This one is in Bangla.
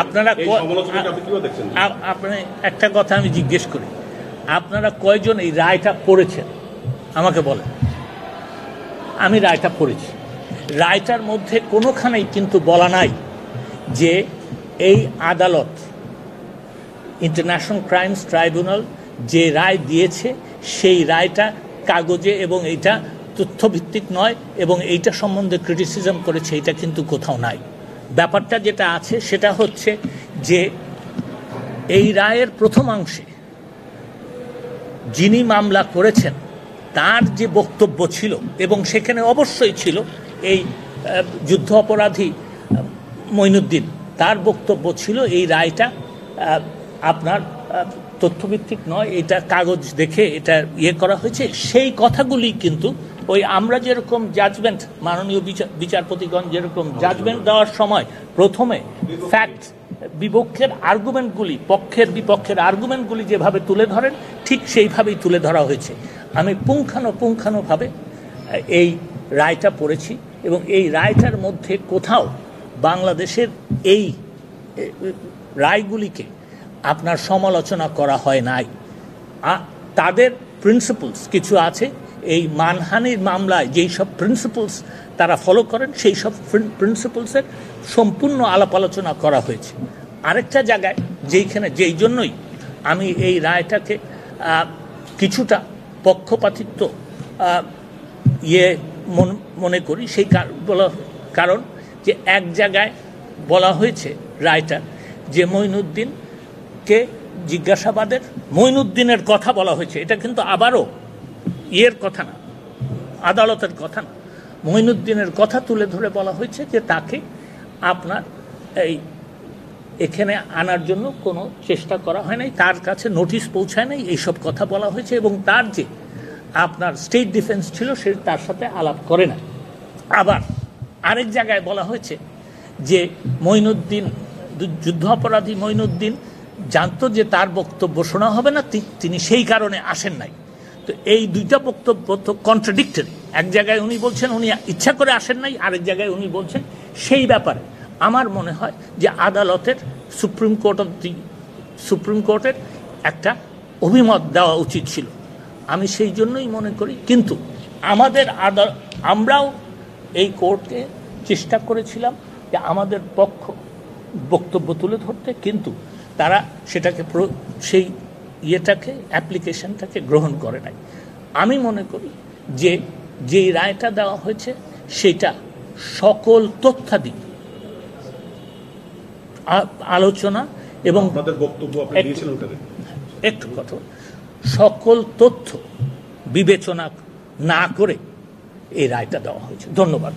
আপনারা একটা কথা আমি জিজ্ঞেস করি, আপনারা কয়জন এই রায়টা পড়েছেন আমাকে বলেন। আমি রায়টা পড়েছি। রায়টার মধ্যে কোনোখানেই কিন্তু বলা নাই যে এই আদালত, ইন্টারন্যাশনাল ক্রাইমস ট্রাইব্যুনাল যে রায় দিয়েছে সেই রায়টা কাগজে এবং এইটা তথ্যভিত্তিক নয় এবং এইটা সম্বন্ধে ক্রিটিসিজম করেছে, এটা কিন্তু কোথাও নাই। ব্যাপারটা যেটা আছে সেটা হচ্ছে যে এই রায়ের প্রথমাংশে যিনি মামলা করেছেন তার যে বক্তব্য ছিল, এবং সেখানে অবশ্যই ছিল এই যুদ্ধ অপরাধী মঈনুদ্দিন, তার বক্তব্য ছিল এই রায়টা আপনার তথ্যভিত্তিক নয়, এটা কাগজ দেখে এটা করা হয়েছে। সেই কথাগুলি কিন্তু ওই আমরা যেরকম জাজমেন্ট, মাননীয় বিচারপতিগণ যেরকম জাজমেন্ট দেওয়ার সময় প্রথমে ফ্যাক্ট বিপক্ষের আর্গুমেন্টগুলি, পক্ষের বিপক্ষের আর্গুমেন্টগুলি যেভাবে তুলে ধরেন ঠিক সেইভাবেই তুলে ধরা হয়েছে। আমি পুঙ্খানুপুঙ্খানুভাবে এই রায়টা পড়েছি এবং এই রায়টার মধ্যে কোথাও বাংলাদেশের এই রায়গুলিকে আপনার সমালোচনা করা হয় নাই। তাদের প্রিন্সিপালস কিছু আছে, এই মানহানির মামলায় যেই সব প্রিন্সিপালস তারা ফলো করেন সেই সব প্রিন্সিপালসের সম্পূর্ণ আলাপ আলোচনা করা হয়েছে। আরেকটা জায়গায় যেই জন্যই আমি এই রায়টাকে কিছুটা পক্ষপাতিত্ব মনে করি, সেই কারণ যে এক জায়গায় বলা হয়েছে রায়টা যে মঈনুদ্দিনকে জিজ্ঞাসাবাদের, মঈনুদ্দিনের কথা বলা হয়েছে, এটা কিন্তু আবারও কথা না, আদালতের কথা না, মঈনুদ্দিনের কথা তুলে ধরে বলা হয়েছে যে তাকে আপনার এখানে আনার জন্য কোনো চেষ্টা করা হয় নাই, তার কাছে নোটিশ পৌঁছায় নাই, এইসব কথা বলা হয়েছে এবং তার যে আপনার স্টেট ডিফেন্স ছিল সে তার সাথে আলাপ করে না। আবার আরেক জায়গায় বলা হয়েছে যে মঈনুদ্দিন, যুদ্ধ অপরাধী মঈনুদ্দিন জানতো যে তার বক্তব্য শোনা হবে না, তিনি সেই কারণে আসেন নাই। তো এই দুইটা বক্তব্য তো কন্ট্রাডিক্টরি। এক জায়গায় উনি বলছেন উনি ইচ্ছা করে আসেন নাই, আরেক জায়গায় উনি বলছেন সেই ব্যাপারে আমার মনে হয় যে আদালতের সুপ্রিম কোর্টের একটা অভিমত দেওয়া উচিত ছিল। আমি সেই জন্যই মনে করি, কিন্তু আমরাও এই কোর্টকে চেষ্টা করেছিলাম যে আমাদের বক্তব্য তুলে ধরতে, কিন্তু তারা সেটাকে সেই অ্যাপ্লিকেশনটাকে গ্রহণ করে নাই। আমি মনে করি যে যেই রায়টা দেওয়া হয়েছে সেটা সকল তথ্যাদি আলোচনা এবং একটু কথা, সকল তথ্য বিবেচনা না করে এই রায়টা দেওয়া হয়েছে। ধন্যবাদ।